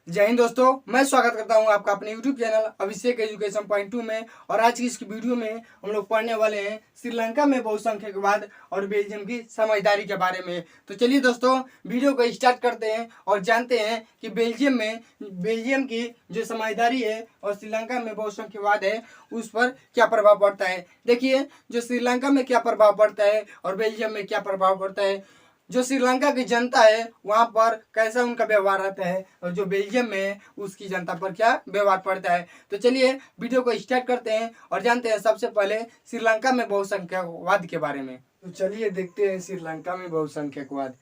जय हिंद दोस्तों, मैं स्वागत करता हूं आपका अपने YouTube चैनल अभिषेक एजुकेशन पॉइंट 2 में। और आज की इस वीडियो में हम लोग पढ़ने वाले हैं श्रीलंका में बहुसंख्यकवाद और बेल्जियम की समझदारी के बारे में। तो चलिए दोस्तों, वीडियो को स्टार्ट करते हैं और जानते हैं कि बेल्जियम की जो समझदारी है और श्रीलंका में बहुसंख्यकवाद है उस पर क्या प्रभाव पड़ता है। देखिए, जो श्रीलंका में क्या प्रभाव पड़ता है और बेल्जियम में क्या प्रभाव पड़ता है। जो श्रीलंका की जनता है वहां पर कैसा उनका व्यवहार रहता है और जो बेल्जियम में है उसकी जनता पर क्या व्यवहार पड़ता है। तो चलिए वीडियो को स्टार्ट करते हैं और जानते हैं सबसे पहले श्रीलंका में बहुसंख्यकवाद के बारे में। तो चलिए देखते हैं श्रीलंका में बहुसंख्यकवाद।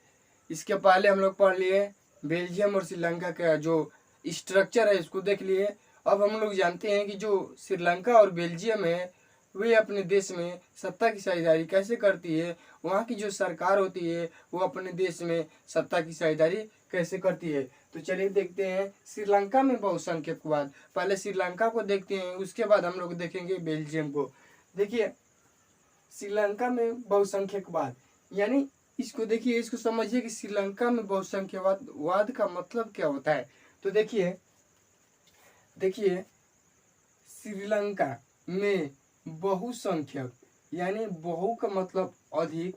इसके पहले हम लोग पढ़ लिए बेल्जियम और श्रीलंका का जो स्ट्रक्चर है इसको देख लिए। अब हम लोग जानते हैं कि जो श्रीलंका और बेल्जियम है वे अपने देश में सत्ता की साझेदारी कैसे करती है। वहाँ की जो सरकार होती है वो अपने देश में सत्ता की साझेदारी कैसे करती है। तो चलिए देखते हैं श्रीलंका में बहुसंख्यकवाद। पहले श्रीलंका को देखते हैं, उसके बाद हम लोग देखेंगे बेल्जियम को। देखिए, श्रीलंका में बहुसंख्यकवाद यानी इसको देखिए, इसको समझिए कि श्रीलंका में बहुसंख्यकवाद का मतलब क्या होता है। तो देखिए श्रीलंका में बहुसंख्यक यानी बहु का मतलब अधिक,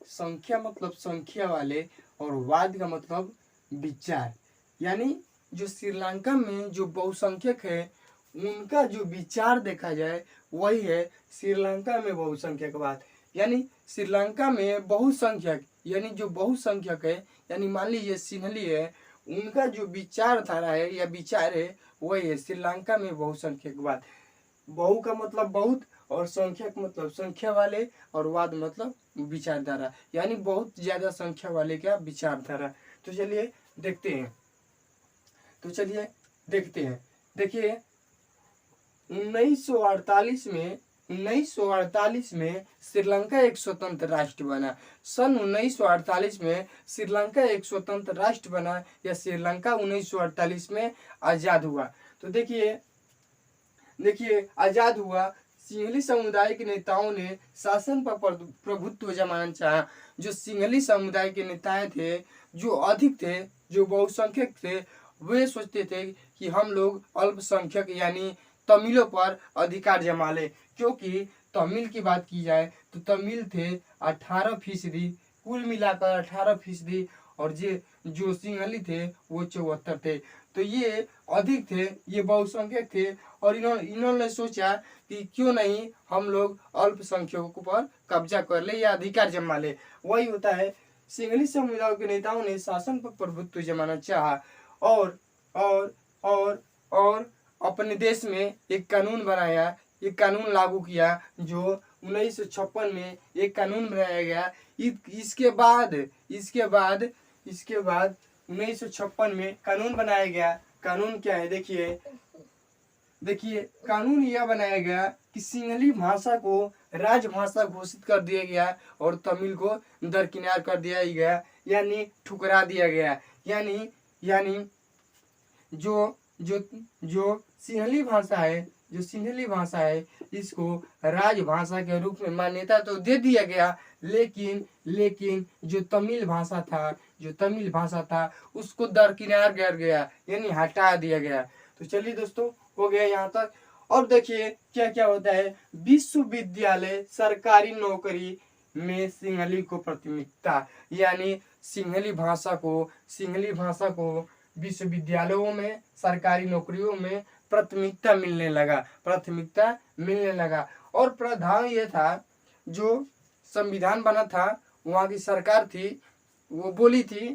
संख्या मतलब संख्या वाले और वाद का मतलब विचार। यानी जो श्रीलंका में जो बहुसंख्यक है उनका जो विचार देखा जाए वही है श्रीलंका में बहुसंख्यकवाद। यानी श्रीलंका में बहुसंख्यक यानी जो बहुसंख्यक है यानी मान लीजिए सिंहली है, उनका जो विचारधारा है या विचार है वही है श्रीलंका में बहुसंख्यकवाद। बहु का मतलब बहुत और संख्यक मतलब संख्या वाले और वाद मतलब विचारधारा, यानी बहुत ज्यादा संख्या वाले का विचारधारा। तो चलिए देखते हैं। देखिए 1948 में श्रीलंका एक स्वतंत्र राष्ट्र बना। सन 1948 में श्रीलंका एक स्वतंत्र राष्ट्र बना या श्रीलंका 1948 में आजाद हुआ। तो देखिए आजाद हुआ। सिंहली समुदाय के नेताओं ने शासन पर प्रभुत्व जमाना चाहा। जो सिंहली समुदाय के नेता थे, जो अधिक थे, जो बहुसंख्यक थे, वे सोचते थे कि हम लोग अल्पसंख्यक यानी तमिलों पर अधिकार जमा ले। क्योंकि तमिल की बात की जाए तो तमिल थे 18%, कुल मिलाकर 18%, और जो सिंहली थे वो 74 थे। तो ये अधिक थे, ये बहुसंख्यक थे और इन्होंने सोचा कि क्यों नहीं हम लोग अल्पसंख्यकों पर कब्जा कर ले या अधिकार जमा ले। वही होता है, सिंहली समुदाय के नेताओं ने शासन पर प्रभुत्व जमाना चाहा और और और और अपने देश में एक कानून बनाया, एक कानून लागू किया जो 1956 में एक कानून बनाया गया। इसके बाद 1956 में कानून बनाया गया। कानून क्या है, देखिए कानून यह बनाया गया कि सिंहली भाषा को राजभाषा घोषित कर दिया गया और तमिल को दरकिनार कर दिया गया, यानी ठुकरा दिया गया। यानी जो सिंहली भाषा है इसको राजभाषा के रूप में मान्यता तो दे दिया गया, लेकिन जो तमिल भाषा था उसको दरकिनार कर गया, यानी हटा दिया गया। तो चलिए दोस्तों, हो गया यहाँ तक। और देखिए क्या क्या होता है। विश्वविद्यालय सरकारी नौकरी में सिंहली को प्राथमिकता, यानी सिंहली भाषा को विश्वविद्यालयों में सरकारी नौकरियों में प्राथमिकता मिलने लगा। और प्रावधान ये था, जो संविधान बना था वहाँ की सरकार थी, वो बोली थी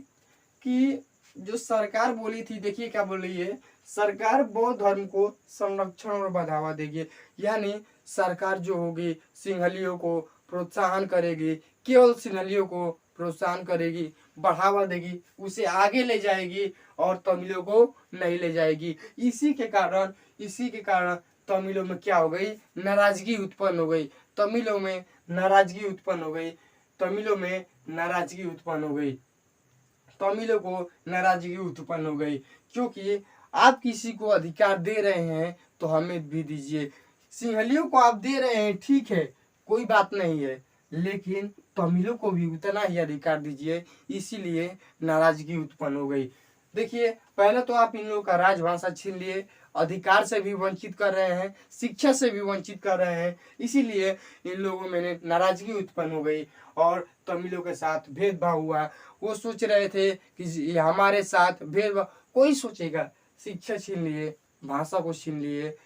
कि देखिए क्या बोल रही है, सरकार बौद्ध धर्म को संरक्षण और बढ़ावा देगी। यानी सरकार जो होगी सिंहलियों को प्रोत्साहन करेगी, केवल सिंहलियों को प्रोत्साहन करेगी, बढ़ावा देगी, उसे आगे ले जाएगी और तमिलों को नहीं ले जाएगी। इसी के कारण तमिलों में क्या हो गई, नाराजगी उत्पन्न हो गई। तमिलों में नाराजगी उत्पन्न हो गई क्योंकि आप किसी को अधिकार दे रहे हैं तो हमें भी दीजिए। सिंहलियों को आप दे रहे हैं, ठीक है, कोई बात नहीं है, लेकिन तमिलों को भी उतना ही अधिकार दीजिए। इसीलिए नाराजगी उत्पन्न हो गई। देखिए, पहले तो आप इन लोगों का राजभाषा छीन लिए, अधिकार से भी वंचित कर रहे हैं, शिक्षा से भी वंचित कर रहे हैं। इसीलिए इन लोगों में नाराजगी उत्पन्न हो गई और तमिलों के साथ भेदभाव हुआ। वो सोच रहे थे कि ये हमारे साथ भेदभाव, कोई सोचेगा। शिक्षा छीन लिए, भाषा को छीन लिए,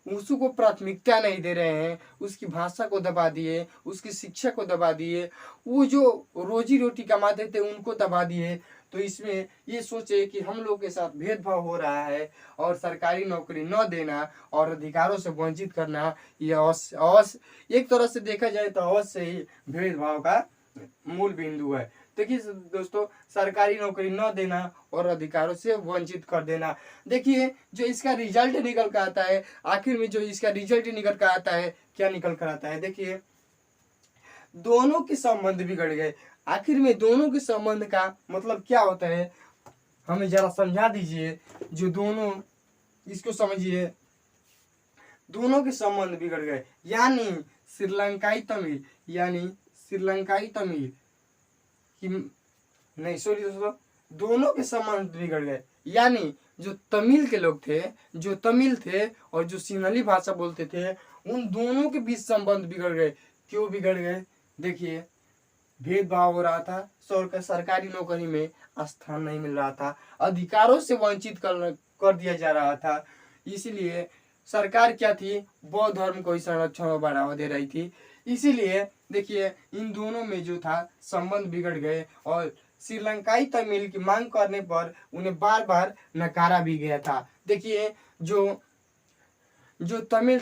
उसको प्राथमिकता नहीं दे रहे हैं, उसकी भाषा को दबा दिए, उसकी शिक्षा को दबा दिए, वो जो रोजी रोटी कमाते थे उनको दबा दिए। तो इसमें ये सोचे कि हम लोग के साथ भेदभाव हो रहा है और सरकारी नौकरी न देना और अधिकारों से वंचित करना, ये अवश्य अवश्य एक तरह से देखा जाए तो अवश्य ही भेदभाव का मूल बिंदु है। देखिए दोस्तों, सरकारी नौकरी न देना और अधिकारों से वंचित कर देना। देखिए, जो इसका रिजल्ट निकल कर आता है, आखिर में जो इसका रिजल्ट निकल कर आता है, क्या निकल कर आता है, देखिए, दोनों के संबंध बिगड़ गए। आखिर में दोनों के संबंध का मतलब क्या होता है, हमें जरा समझा दीजिए। जो दोनों, इसको समझिए, दोनों के संबंध बिगड़ गए, यानी श्रीलंकाई तमिल, यानी श्रीलंकाई तमिल कि नहीं, सॉरी दोस्तों, दोनों के संबंध बिगड़ गए। यानी जो तमिल के लोग थे, जो तमिल थे और जो सिंहली भाषा बोलते थे, उन दोनों के बीच संबंध बिगड़ गए। क्यों बिगड़ गए, देखिए, भेदभाव हो रहा था, सरकारी नौकरी में स्थान नहीं मिल रहा था, अधिकारों से वंचित कर दिया जा रहा था। इसलिए सरकार क्या थी, बौद्ध धर्म को ही संरक्षण और बढ़ावा दे रही थी। इसीलिए देखिए, इन दोनों में जो था संबंध बिगड़ गए और श्रीलंकाई तमिल की मांग करने पर उन्हें बार बार नकारा भी गया था। देखिए, जो तमिल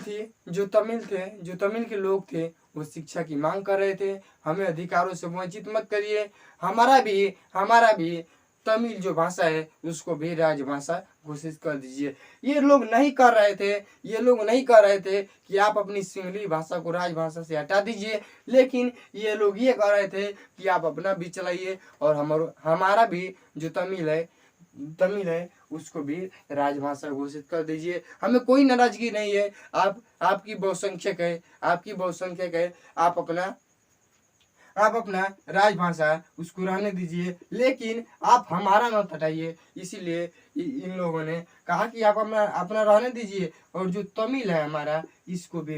के लोग थे, वो शिक्षा की मांग कर रहे थे, हमें अधिकारों से वंचित मत करिए, हमारा भी तमिल जो भाषा है उसको भी राजभाषा घोषित कर दीजिए। ये लोग नहीं कर रहे थे कि आप अपनी सिंहली भाषा को राजभाषा से हटा दीजिए, लेकिन ये लोग ये कर रहे थे कि आप अपना भी चलाइए और हमारा भी जो तमिल है उसको भी राजभाषा घोषित कर दीजिए। हमें कोई नाराजगी नहीं है, आपकी बहुसंख्यक है, आप अपना राजभाषा उसको रहने दीजिए, लेकिन आप हमारा मत हटाइए। इसीलिए इन लोगों ने कहा कि आप अपना रहने दीजिए और जो तमिल है हमारा, इसको भी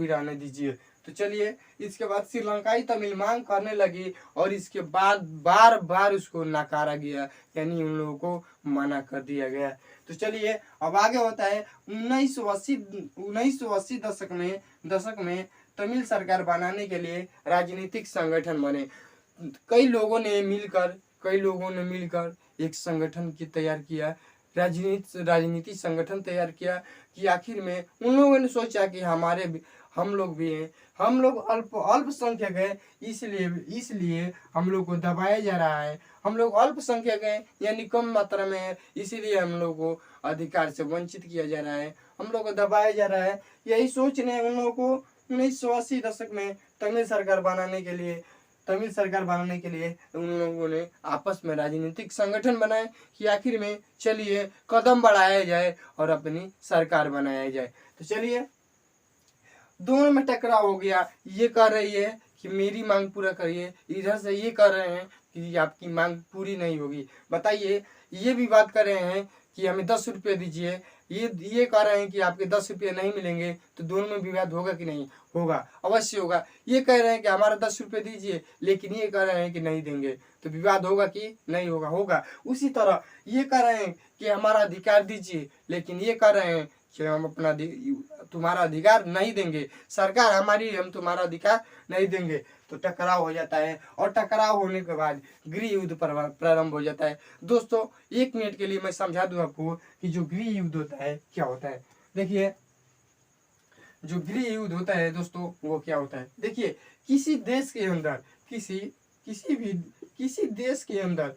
रहने दीजिए। तो चलिए, इसके बाद श्रीलंकाई तमिल मांग करने लगी और इसके बाद बार बार उसको नकारा गया, यानी उन लोगों को मना कर दिया गया। तो चलिए, अब आगे होता है 1980 दशक में तमिल सरकार बनाने के लिए राजनीतिक संगठन बने। कई लोगों ने मिलकर एक संगठन की तैयार किया, राजनीतिक संगठन तैयार किया कि आखिर में उन लोगों ने सोचा कि हम लोग भी हैं, हम लोग अल्पसंख्यक हैं, इसलिए हम लोग को दबाया जा रहा है। हम लोग अल्पसंख्यक हैं, यानी कम मात्रा में है, इसीलिए हम लोग को अधिकार से वंचित किया जा रहा है, हम लोग को दबाया जा रहा है। यही सोचने उन लोगों को 1980 दशक में तमिल सरकार बनाने के लिए उन लोगों ने आपस में राजनीतिक संगठन बनाए कि आखिर में चलिए कदम बढ़ाया जाए और अपनी सरकार बनाया जाए। तो चलिए, दोनों में टकराव हो गया। ये कह रही है कि मेरी मांग पूरा करिए, इधर से ये कह रहे हैं कि आपकी मांग पूरी नहीं होगी। बताइए, ये भी बात कर रहे हैं कि हमें 10 रुपये दीजिए, ये कह रहे हैं कि आपके 10 रुपये नहीं मिलेंगे। तो दोनों में विवाद होगा कि नहीं होगा, अवश्य होगा। ये कह रहे हैं कि हमारा 10 रुपये दीजिए, लेकिन ये कह रहे हैं कि नहीं देंगे, तो विवाद होगा कि नहीं होगा। उसी तरह ये कह रहे हैं कि हमारा अधिकार दीजिए, लेकिन ये कह रहे हैं कि हम तुम्हारा अधिकार नहीं देंगे, सरकार हमारी, हम तुम्हारा अधिकार नहीं देंगे। तो टकराव हो जाता है और टकराव होने के बाद गृह युद्ध प्रारंभ हो जाता है। दोस्तों, 1 मिनट के लिए मैं समझा दूं आपको कि जो गृह युद्ध होता है क्या होता है। देखिए, जो गृह युद्ध होता है दोस्तों, वो क्या होता है। देखिए, किसी देश के अंदर किसी देश के अंदर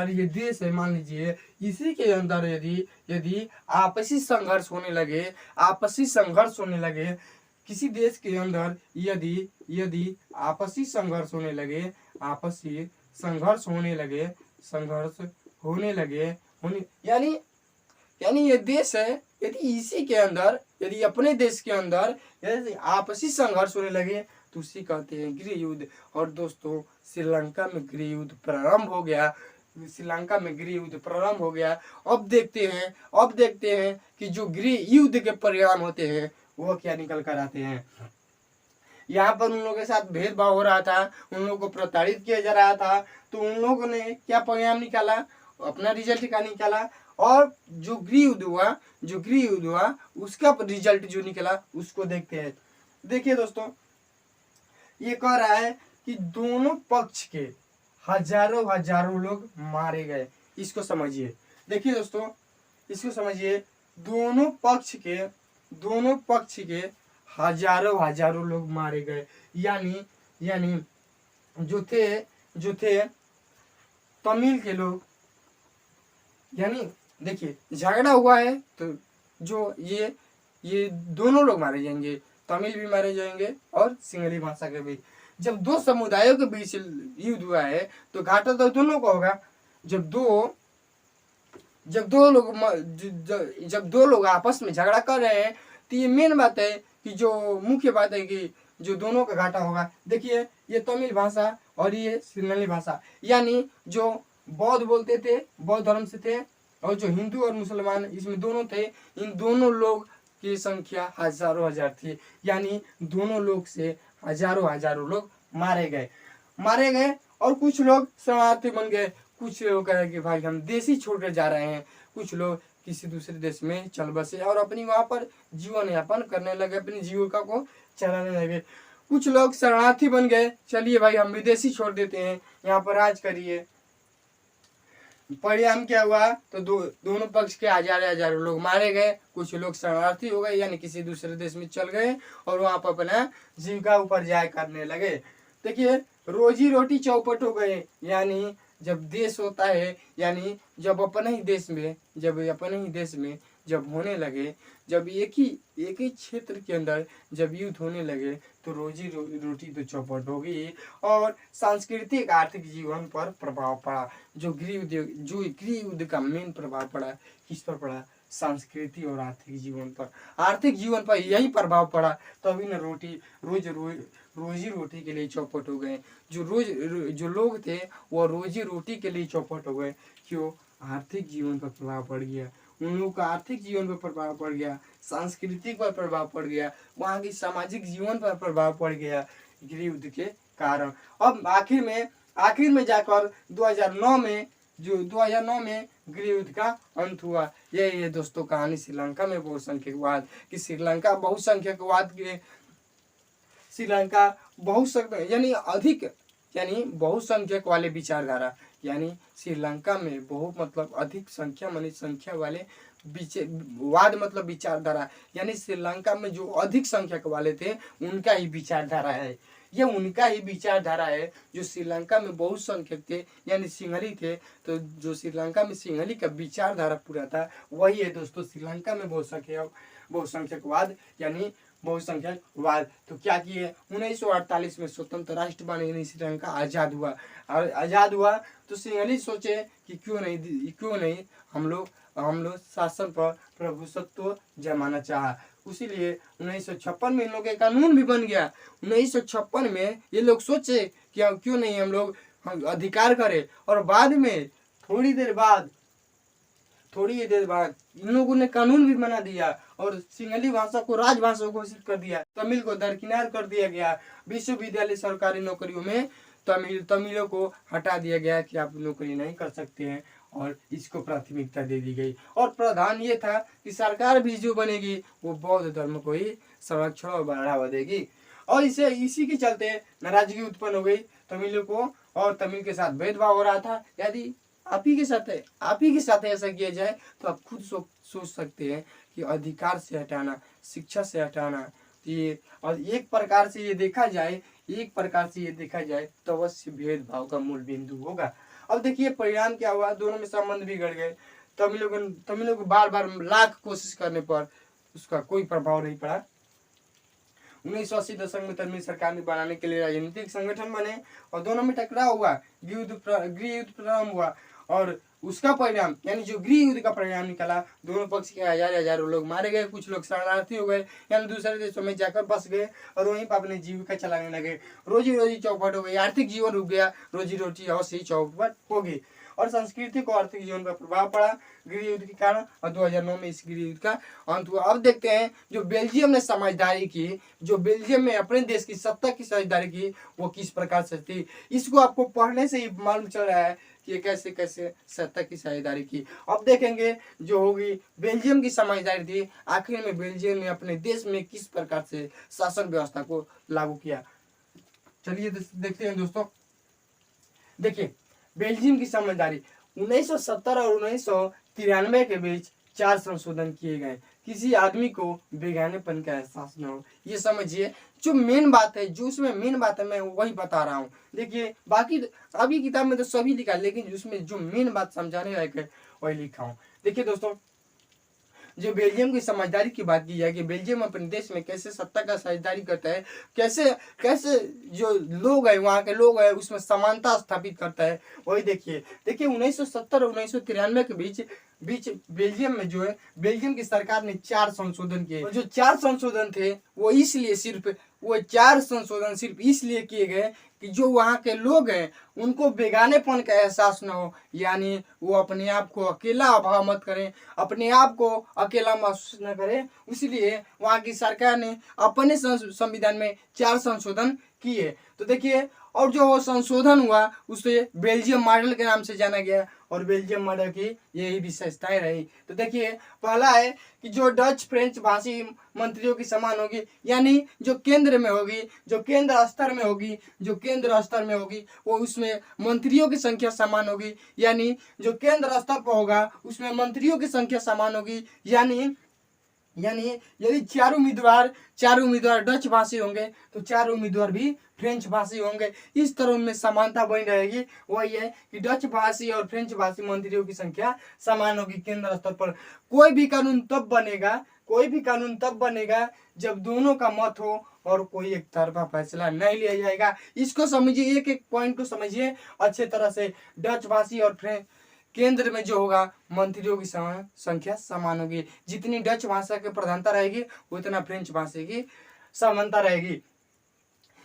ये देश है, मान लीजिए, इसी के अंदर यदि आपसी संघर्ष होने लगे, किसी देश के अंदर यदि आपसी संघर्ष होने लगे, यानी ये देश है, यदि इसी के अंदर यदि अपने देश के अंदर यदि आपसी संघर्ष होने लगे तो उसी कहते हैं गृह युद्ध। और दोस्तों श्रीलंका में गृह युद्ध प्रारंभ हो गया, श्रीलंका में गृह युद्ध प्रारंभ हो गया। अब देखते हैं कि जो गृह युद्ध के परिणाम होते हैं वो क्या निकल कर आते हैं। यहाँ पर उन लोगों के साथ भेदभाव हो रहा था, उन लोगों को प्रताड़ित किया जा रहा था, तो उन लोगों ने क्या परिणाम निकाला, अपना रिजल्ट क्या निकाला। और जो गृह युद्ध हुआ उसका रिजल्ट जो निकला उसको देखते हैं। देखिए दोस्तों, ये कह रहा है कि दोनों पक्ष के हजारों लोग मारे गए। इसको समझिए, देखिए दोस्तों इसको समझिए, दोनों पक्ष के हजारों लोग मारे गए। यानी जो थे तमिल के लोग, यानी देखिए झगड़ा हुआ है तो जो ये दोनों लोग मारे जाएंगे, तमिल भी मारे जाएंगे और सिंहली भाषा के भी। जब दो समुदायों के बीच युद्ध हुआ है तो घाटा तो दोनों को होगा। जब दो लोग आपस में झगड़ा कर रहे हैं तो ये मेन बात है कि जो मुख्य बात है कि जो दोनों का घाटा होगा। देखिए ये तमिल भाषा और ये सिंहली भाषा, यानी जो बौद्ध बोलते थे, बौद्ध धर्म से थे, और जो हिंदू और मुसलमान इसमें दोनों थे, इन दोनों लोग की संख्या हजार थी। यानी दोनों लोग से हजारों लोग मारे गए। और कुछ लोग शरणार्थी बन गए। कुछ लोग कहे कि भाई हम देश ही छोड़कर जा रहे हैं। कुछ लोग किसी दूसरे देश में चल बसे और अपनी वहां पर जीवन यापन करने लगे, अपनी जीविका को चलाने लगे। कुछ लोग शरणार्थी बन गए, चलिए भाई हम विदेशी छोड़ देते हैं, यहाँ पर राज करिए। परिणाम क्या हुआ, तो दोनों पक्ष के हजारों लोग मारे गए। कुछ लोग शरणार्थी हो गए, यानी किसी दूसरे देश में चल गए और वहां पर अपना जीविका उपार्जन करने लगे। देखिए रोजी रोटी चौपट हो गए। यानी जब देश होता है, यानी जब अपने ही देश में जब होने लगे, जब एक ही क्षेत्र के अंदर जब युद्ध होने लगे तो रोजी रोटी तो चौपट होगी और सांस्कृतिक आर्थिक जीवन पर प्रभाव पड़ा। जो गृह युद्ध का मेन प्रभाव पड़ा, किस पर पड़ा, संस्कृति और आर्थिक जीवन पर यही प्रभाव पड़ा। तभी न रोजी रोटी के लिए चौपट हो गए। जो लोग थे वो रोजी रोटी के लिए चौपट हो गए। क्यों? आर्थिक जीवन पर प्रभाव पड़ गया, उन लोगों का आर्थिक जीवन पर प्रभाव पड़ गया, सांस्कृतिक पर प्रभाव पड़ गया, वहाँ की सामाजिक जीवन पर प्रभाव पड़ गया गृह युद्ध के कारण। अब आखिर में जाकर 2009 में गृह युद्ध का अंत हुआ। यही है दोस्तों कहानी श्रीलंका में बहुसंख्यकवाद की। श्रीलंका बहुसंख्यक वाले विचारधारा, यानी श्रीलंका में अधिक संख्या मानी संख्या वाले वाद विचारधारा, यानी श्रीलंका में जो अधिक संख्यक वाले थे उनका ही विचारधारा है। ये उनका ही विचारधारा है। जो श्रीलंका में बहुसंख्यक थे यानी सिंहली थे, तो जो श्रीलंका में सिंहली का विचारधारा पूरा था वही है दोस्तों श्रीलंका में बहुसंख्यकवाद यानी बहुसंख्यकवाद। तो क्या किए, 1948 में स्वतंत्र राष्ट्र बने, श्रीलंका आजाद हुआ तो सिंहली सोचे कि क्यों नहीं हम लोग शासन पर प्रभुत्व जमाना चाहा। उसीलिए 1956 में इन लोगों के कानून भी बन गया। 1956 में ये लोग सोचे कि क्यों नहीं हम लोग अधिकार करें, और बाद में थोड़ी देर बाद इन लोगों ने कानून भी बना दिया और सिंहली भाषा को राजभाषा घोषित कर दिया। तमिल को दरकिनार कर दिया गया। विश्वविद्यालय सरकारी नौकरियों में तमिलों को हटा दिया गया कि आप नौकरी नहीं कर सकते हैं, और इसको प्राथमिकता दे दी गई। और प्रावधान ये था कि सरकार भी जो बनेगी वो बौद्ध धर्म को ही संरक्षण और बढ़ावा देगी। और इसी के चलते नाराजगी उत्पन्न हो गई तमिलों को, और तमिल के साथ भेदभाव हो रहा था। यदि आप ही के साथ ऐसा किया जाए तो आप खुद सोच सकते हैं कि अधिकार से हटाना, शिक्षा से हटाना, ये और एक प्रकार से ये देखा जाए तो अवश्य भेदभाव का मूल बिंदु होगा। अब देखिए परिणाम क्या हुआ, दोनों में संबंध बिगड़ गए। तमिलों को बार लाख कोशिश करने पर उसका कोई प्रभाव नहीं पड़ा। 1980 दशक में तमिल सरकार ने बनाने के लिए राजनीतिक संगठन बने और दोनों में टकराव हुआ, गृह युद्ध प्रारंभ हुआ। और उसका परिणाम यानी जो गृह युद्ध का परिणाम निकला, दोनों पक्ष के हजारों लोग मारे गए, कुछ लोग शरणार्थी हो गए यानी दूसरे देशों में जाकर बस गए और वहीं पर अपने जीविका चलाने लगे। रोजी रोटी चौपट हो गई, आर्थिक जीवन रुक गया, रोजी रोटी अवश्य ही चौपट हो गई और संस्कृति को आर्थिक जीवन पर प्रभाव पड़ा गृह युद्ध के कारण और 2009 में इस गृह युद्ध का अंत हुआ। अब देखते हैं जो बेल्जियम ने समझदारी की, जो बेल्जियम में अपने देश की सत्ता की समझदारी की वो किस प्रकार से थी। इसको आपको पढ़ने से ही मालूम चल रहा है कि कैसे कैसे सत्ता की समझदारी की। अब देखेंगे जो होगी बेल्जियम की समझदारी थी, आखिर में बेल्जियम ने अपने देश में किस प्रकार से शासन व्यवस्था को लागू किया। चलिए देखते हैं दोस्तों। देखिए बेल्जियम की समझदारी 1970 और 1993 के बीच 4 संशोधन किए गए। किसी आदमी को बेगानेपन का एहसास न हो, ये समझिए जो मेन बात है, जो उसमें मेन बात है मैं वही बता रहा हूँ। देखिए बाकी अभी किताब में तो सभी लिखा है, लेकिन उसमें जो मेन बात समझाने लायक है वही लिखा हूँ। देखिए दोस्तों जो बेल्जियम की समझदारी की बात की जाए कि बेल्जियम अपने देश में कैसे सत्ता का समझदारी करता है, कैसे कैसे जो लोग है वहाँ के लोग है उसमें समानता स्थापित करता है, वही देखिए। 1970 और 1993 के बीच बेल्जियम में जो है बेल्जियम की सरकार ने 4 संशोधन किए। जो 4 संशोधन थे वो इसलिए वो 4 संशोधन सिर्फ इसलिए किए गए कि जो वहाँ के लोग हैं उनको बेगानेपन का एहसास न हो, यानी वो अपने आप को अकेला अभाव मत करें, अपने आप को अकेला महसूस न करें। इसलिए वहाँ की सरकार ने अपने संविधान में 4 संशोधन किए। तो देखिए और जो वो संशोधन हुआ उसे बेल्जियम मॉडल के नाम से जाना गया और बेल्जियम मॉडल की यही विशेषताएं रही। तो देखिए पहला है कि जो डच फ्रेंच भाषी मंत्रियों की समान होगी, यानी जो केंद्र में होगी, जो केंद्र स्तर में होगी वो उसमें मंत्रियों की संख्या समान होगी, यानी जो केंद्र स्तर पर होगा उसमें मंत्रियों की संख्या समान होगी। यानी यदि 4 उम्मीदवार डच भाषी होंगे तो 4 उम्मीदवार भी फ्रेंच भाषी होंगे। इस तरह उनमें समानता बनी रहेगी। वही है कि डच भाषी और फ्रेंच भाषी मंत्रियों की संख्या समान होगी केंद्र स्तर पर। कोई भी कानून तब बनेगा जब दोनों का मत हो और कोई एक तरफा फैसला नहीं लिया जाएगा। इसको समझिए, एक एक पॉइंट को समझिए अच्छे तरह से। डच भाषी और केंद्र में जो होगा मंत्रियों की संख्या समान होगी। जितनी डच भाषा की प्रधानता रहेगी उतना फ्रेंच भाषा की समानता रहेगी।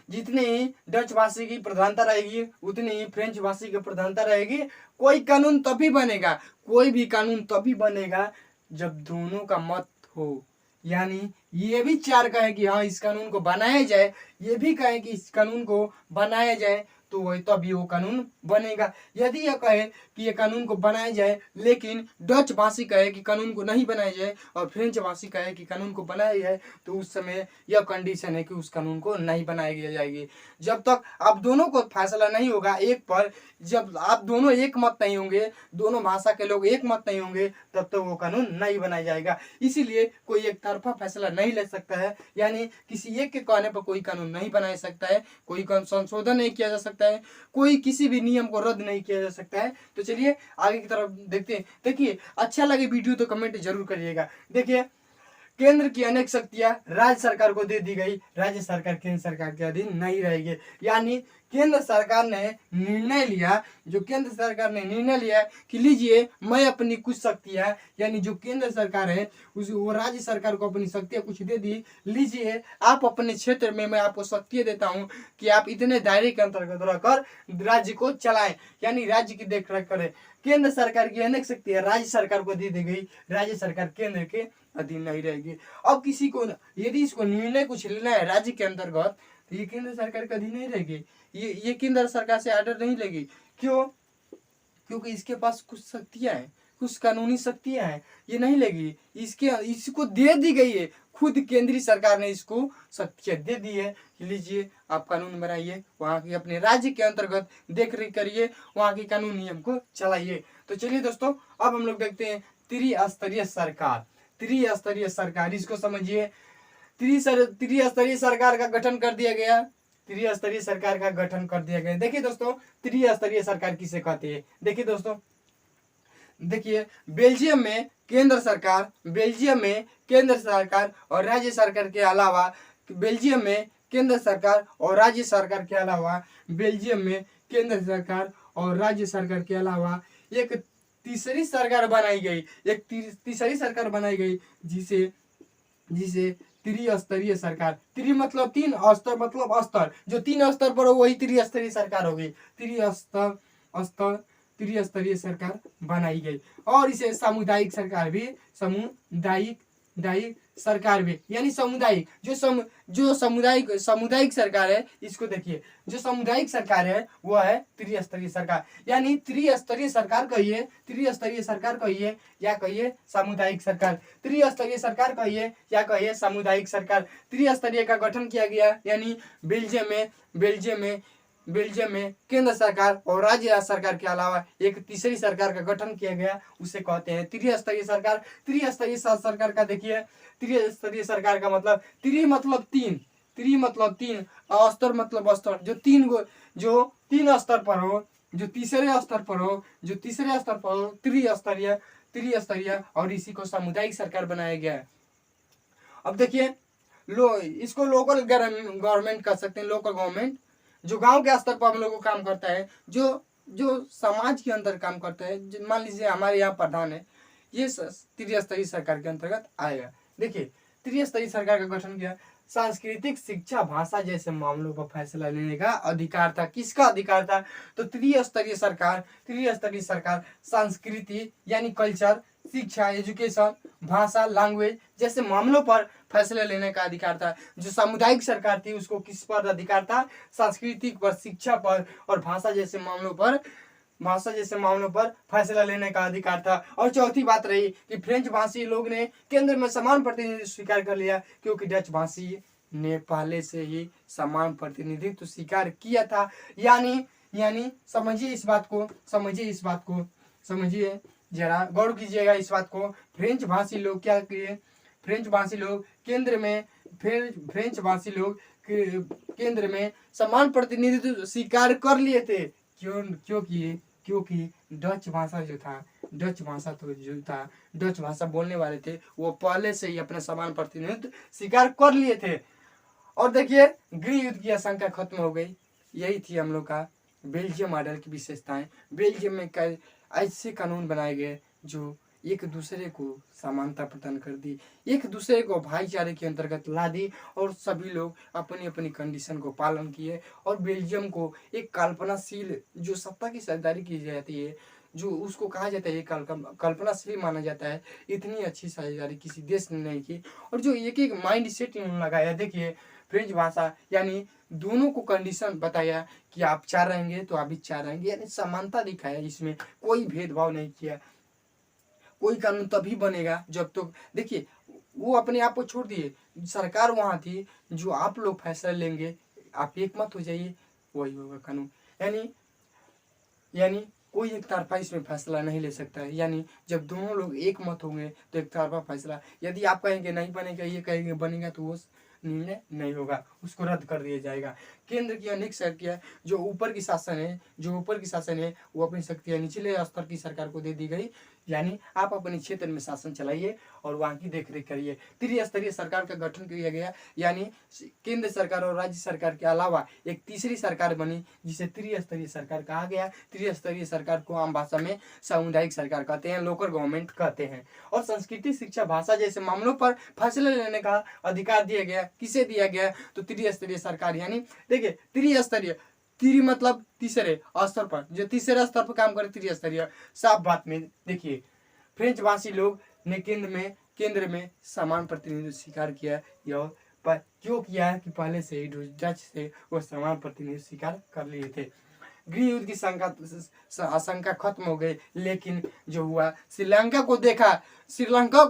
जितनी डच भाषी की प्रधानता रहेगी उतनी ही फ्रेंच भाषी की प्रधानता रहेगी। कोई भी कानून तभी बनेगा जब दोनों का मत हो, यानी ये भी 4 कहे कि हाँ इस कानून को बनाया जाए, ये भी कहे कि इस कानून को बनाया जाए, तो वही तभी वो कानून बनेगा। यदि यह कहे कि ये कानून को बनाया जाए लेकिन डच भाषी कहे कि कानून को नहीं बनाया जाए और फ्रेंच भाषी कहे कि कानून को बनाया जाए, तो उस समय यह कंडीशन है कि उस कानून को नहीं बनाया जाएगी। जब तक आप दोनों को फैसला नहीं होगा एक पर, जब आप दोनों एक मत नहीं होंगे, दोनों भाषा के लोग एक मत नहीं होंगे, तब तक वो कानून नहीं बनाया जाएगा। इसीलिए कोई एक तरफा फैसला नहीं ले सकता है, यानी किसी एक के कहने पर कोई कानून नहीं बनाया सकता है, कोई संशोधन नहीं किया जा सकता है, कोई किसी भी नियम को रद्द नहीं किया जा सकता है। तो चलिए आगे की तरफ देखते हैं। देखिए अच्छा लगे वीडियो तो कमेंट जरूर करिएगा। देखिए केंद्र की अनेक शक्तियां राज्य सरकार को दे दी गई, राज्य सरकार केंद्र सरकार के अधीन नहीं रहेगी। यानी केंद्र सरकार ने निर्णय लिया कि लीजिए मैं अपनी कुछ शक्तियां, यानी जो केंद्र सरकार है वो राज्य सरकार को अपनी शक्तियां कुछ दे दी, लीजिए आप अपने क्षेत्र में मैं आपको शक्तियां देता हूं कि आप इतने दायरे के अंतर्गत रहकर राज्य को चलाएं, यानी राज्य की देखरेख करें। केंद्र सरकार की अनेक शक्तियां राज्य सरकार को दे दी गई, राज्य सरकार केंद्र के अधीन नहीं रहेगी। अब किसी को यदि इसको निर्णय कुछ लेना है राज्य के अंतर्गत, तो ये केंद्र सरकार के अधीन नहीं रहेगी, ये केंद्र सरकार से ऑर्डर नहीं लेगी। क्यों? क्योंकि इसके पास कुछ शक्तियां हैं, कुछ कानूनी शक्तियां हैं, ये नहीं लेगी। इसको दे दी गई है, खुद केंद्रीय सरकार ने इसको शक्तियां दे दी है कि लीजिए आप कानून बनाइए, वहाँ की अपने राज्य के अंतर्गत देख रेख करिए, वहाँ की कानून नियम को चलाइए। तो चलिए दोस्तों अब हम लोग देखते हैं त्रिस्तरीय सरकार। इसको समझिए। त्रिस्तरीय सरकार का गठन कर दिया गया। देखिए दोस्तों त्रिस्तरीय सरकार किसे कहते हैं। देखिए दोस्तों, देखिए बेल्जियम में केंद्र सरकार और राज्य सरकार के अलावा बेल्जियम में केंद्र सरकार और राज्य सरकार के अलावा एक तीसरी सरकार बनाई गई, एक तीसरी सरकार बनाई गई जिसे जिसे त्रिस्तरीय सरकार, त्रि मतलब तीन, स्तर मतलब स्तर, जो तीन स्तर पर हो वही त्रिस्तरीय सरकार हो गई। त्रिस्तरीय सरकार बनाई गई। और इसे सामुदायिक सरकार भी, सामुदायिक सरकार भी, यानी सामुदायिक जो सामुदायिक सरकार है, इसको देखिए, जो सामुदायिक सरकार है वो है त्रिस्तरीय सरकार, यानी त्रिस्तरीय सरकार कहिए, त्रिस्तरीय सरकार कहिए या कहिए सामुदायिक सरकार, त्रिस्तरीय सरकार कहिए या कहिए सामुदायिक सरकार। त्रिस्तरीय का गठन किया गया, यानी बेल्जियम में केंद्र सरकार और राज्य सरकार के अलावा एक तीसरी सरकार का गठन किया गया, उसे कहते हैं त्रिस्तरीय सरकार। त्रिस्तरीय सरकार का देखिए, त्रिस्तरीय सरकार का मतलब त्रि मतलब तीन, स्तर मतलब स्तर, जो तीन स्तर पर हो, जो तीसरे स्तर पर हो, त्रिस्तरीय, और इसी को सामुदायिक सरकार बनाया गया है। अब देखिए, इसको लोकल गवर्नमेंट कर सकते हैं, लोकल गवर्नमेंट, जो गांव के स्तर पर हम लोग को काम करता है, जो समाज के अंदर काम करता है। मान लीजिए हमारे यहाँ प्रधान है, ये त्रिस्तरीय सरकार के अंतर्गत आएगा। देखिए, त्रिस्तरीय सरकार का गठन किया, सांस्कृतिक, शिक्षा, भाषा जैसे मामलों पर फैसला लेने का अधिकार था। किसका अधिकार था? तो त्रिस्तरीय सरकार संस्कृति यानी कल्चर, शिक्षा, एजुकेशन, भाषा, लैंग्वेज जैसे मामलों पर फैसला लेने का अधिकार था। जो सामुदायिक सरकार थी उसको किस पर अधिकार था? सांस्कृतिक पर, शिक्षा पर और भाषा जैसे मामलों पर फैसला लेने का अधिकार था। और चौथी बात रही कि फ्रेंच भाषी लोग ने केंद्र में समान प्रतिनिधित्व स्वीकार कर लिया, क्योंकि डच भाषी ने पहले से ही समान प्रतिनिधित्व स्वीकार किया था। यानी समझिए इस बात को, समझिए जरा गौर कीजिएगा इस बात को। फ्रेंच भाषी लोग क्या किए? फ्रेंच भाषी लोग केंद्र में समान प्रतिनिधित्व स्वीकार कर लिए थे। क्योंकि डच भाषा बोलने वाले थे, वो पहले से ही अपने समान प्रतिनिधित्व स्वीकार कर लिए थे। और देखिए, गृह युद्ध की आशंका खत्म हो गई। यही थी हम लोग का बेल्जियम मॉडल की विशेषताएं। बेल्जियम में ऐसे कानून बनाए गए जो एक दूसरे को समानता प्रदान कर दी, एक दूसरे को भाईचारे के अंतर्गत ला दी, और सभी लोग अपनी अपनी कंडीशन को पालन किए। और बेल्जियम को एक कल्पनाशील, जो सत्ता की साझेदारी की जाती है, जो उसको कहा जाता है कल्पनाशील माना जाता है, इतनी अच्छी साझेदारी किसी देश ने नहीं की। और जो एक माइंड सेट इन्होंने लगाया, देखिए, फ्रेंच भाषा यानी दोनों को कंडीशन बताया कि आप 4 रहेंगे तो आप भी 4 रहेंगे, यानी समानता दिखाया, इसमें कोई भेदभाव नहीं किया। कोई कानून तभी बनेगा जब तो देखिए, वो अपने आप को छोड़ दिए, सरकार वहां थी, जो आप लोग फैसला लेंगे, आप एक मत हो जाइए, वही होगा कानून। यानी कोई एक तरफा इसमें फैसला नहीं ले सकता है। यानी जब दोनों लोग एक मत होंगे तो एक तरफा फैसला, यदि आप कहेंगे नहीं बनेगा, ये कहेंगे बनेगा, तो वो निर्णय नहीं होगा, उसको रद्द कर दिया जाएगा। केंद्र की अनेक शक्तियां, जो ऊपर की शासन है वो अपनी शक्तियां निचले स्तर की सरकार को दे दी गई। यानी आप अपने क्षेत्र में शासन चलाइए और वहां की देखरेख करिए। त्रिस्तरीय सरकार का गठन किया गया, यानी केंद्र सरकार और राज्य सरकार के अलावा एक तीसरी सरकार बनी, जिसे त्रिस्तरीय सरकार कहा गया। त्रिस्तरीय सरकार को आम भाषा में सामुदायिक सरकार कहते हैं, लोकल गवर्नमेंट कहते हैं। और संस्कृति, शिक्षा, भाषा जैसे मामलों पर फैसला लेने का अधिकार दिया गया। किसे दिया गया? तो त्रिस्तरीय सरकार। यानी देखिए, त्रि मतलब तीसरे स्तर पर, जो तीसरे स्तर पर काम करे, त्रिस्तरीय। साफ बात में देखिए, फ्रेंच भाषी लोग ने केंद्र में समान प्रतिनिधित्व स्वीकार किया, पर क्यों किया है कि पहले से ही डच से वो समान प्रतिनिधित्व स्वीकार कर लिए थे। गृह युद्ध की आशंका खत्म हो गई, लेकिन जो हुआ, श्रीलंका को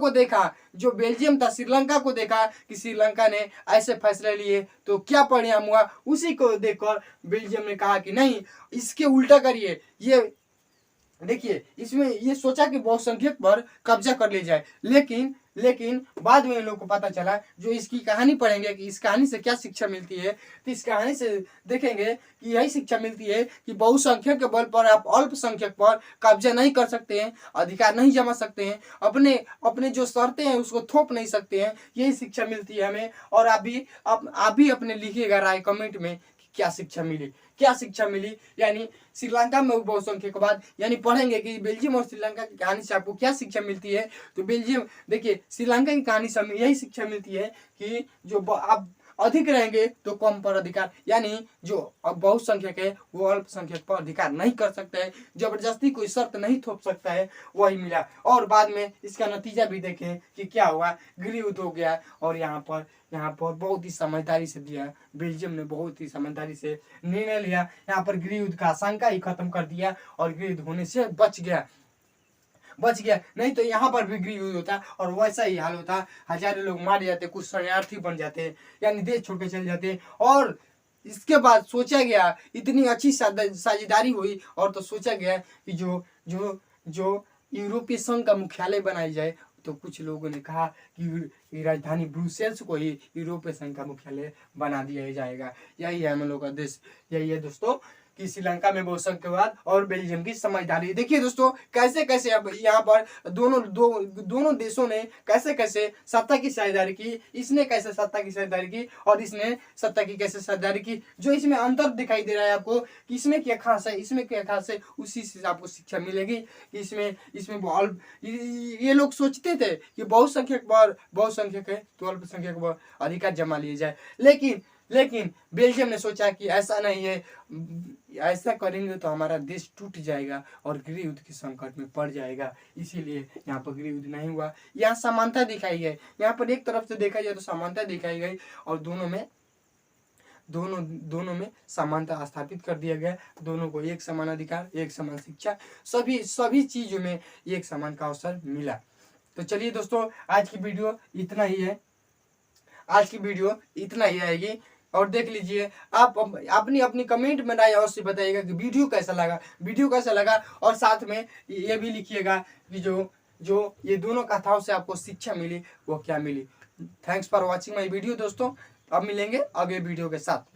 देखा, जो बेल्जियम था, श्रीलंका को देखा कि श्रीलंका ने ऐसे फैसले लिए तो क्या परिणाम हुआ, उसी को देखकर बेल्जियम ने कहा कि नहीं, इसके उल्टा करिए। ये देखिए, इसमें ये सोचा कि बहुसंख्यक पर कब्जा कर लिया जाए, लेकिन बाद में इन लोगों को पता चला, जो इसकी कहानी पढ़ेंगे कि इस कहानी से क्या शिक्षा मिलती है, तो इस कहानी से देखेंगे कि यही शिक्षा मिलती है कि बहुसंख्यक के बल पर आप अल्पसंख्यक पर कब्जा नहीं कर सकते हैं, अधिकार नहीं जमा सकते हैं, अपने जो शर्तें हैं उसको थोप नहीं सकते हैं। यही शिक्षा मिलती है हमें। और आप भी अपने लिखिएगा राय कमेंट में, क्या शिक्षा मिली, क्या शिक्षा मिली, यानी श्रीलंका में बहुसंख्यकवाद, यानी पढ़ेंगे कि बेल्जियम और श्रीलंका की कहानी से आपको क्या शिक्षा मिलती है। तो बेल्जियम देखिए, श्रीलंका की कहानी से हमें यही शिक्षा मिलती है कि जो आप अधिक रहेंगे तो कम पर अधिकार, यानी जो अब बहुसंख्यक है वो अल्पसंख्यक पर अधिकार नहीं कर सकता है, जबरदस्ती कोई शर्त नहीं थोप सकता है, वही मिला। और बाद में इसका नतीजा भी देखें कि क्या हुआ, गृह युद्ध हो गया। और यहाँ पर बहुत ही समझदारी से दिया, बेल्जियम ने बहुत ही समझदारी से निर्णय लिया, यहाँ पर गृह युद्ध का आशंका ही खत्म कर दिया और गृह युद्ध होने से बच गया। नहीं तो यहाँ पर भी गृह युद्ध होता और वैसा ही हाल होता, हजारों लोग मारे जाते, कुछ शरणार्थी बन जाते, यानी देश छोड़ के चले जाते। और इसके बाद सोचा गया, इतनी अच्छी साझेदारी हुई और तो सोचा गया कि जो यूरोपीय संघ का मुख्यालय बनाई जाए। तो कुछ लोगों ने कहा कि राजधानी ब्रुसेल्स को ही यूरोपीय संघ का मुख्यालय बना दिया जाएगा। यही है हम लोग का देश, यही है दोस्तों कि श्रीलंका में बहुसंख्यवाद और बेल्जियम की समझदारी। देखिए दोस्तों, कैसे कैसे अब यहाँ पर दोनों देशों ने कैसे कैसे सत्ता की साझेदारी की, इसने कैसे सत्ता की साझेदारी की और इसने सत्ता की कैसे साझेदारी की। जो इसमें अंतर दिखाई दे रहा है आपको कि इसमें क्या खास है, इसमें क्या खास है, उसी से आपको शिक्षा मिलेगी कि इसमें ये लोग सोचते थे कि बहुसंख्यक है तो अल्पसंख्यक पर अधिकार जमा लिए जाए, लेकिन बेल्जियम ने सोचा कि ऐसा नहीं है, ऐसा करेंगे तो हमारा देश टूट जाएगा और गृह युद्ध के संकट में पड़ जाएगा, इसीलिए यहाँ पर गृह युद्ध नहीं हुआ। यहाँ समानता दिखाई गई, यहाँ पर एक तरफ से देखा जाए तो समानता दिखाई गई और दोनों में समानता स्थापित कर दिया गया। दोनों को एक समान अधिकार, एक समान शिक्षा, सभी चीजों में एक समान का अवसर मिला। तो चलिए दोस्तों, आज की वीडियो इतना ही आएगी। और देख लीजिए, आप अपनी कमेंट में राय अवश्य बताइएगा कि वीडियो कैसा लगा और साथ में ये भी लिखिएगा कि जो ये दोनों कथाओं से आपको शिक्षा मिली वो क्या मिली। Thanks for watching my video दोस्तों, अब मिलेंगे अगले वीडियो के साथ।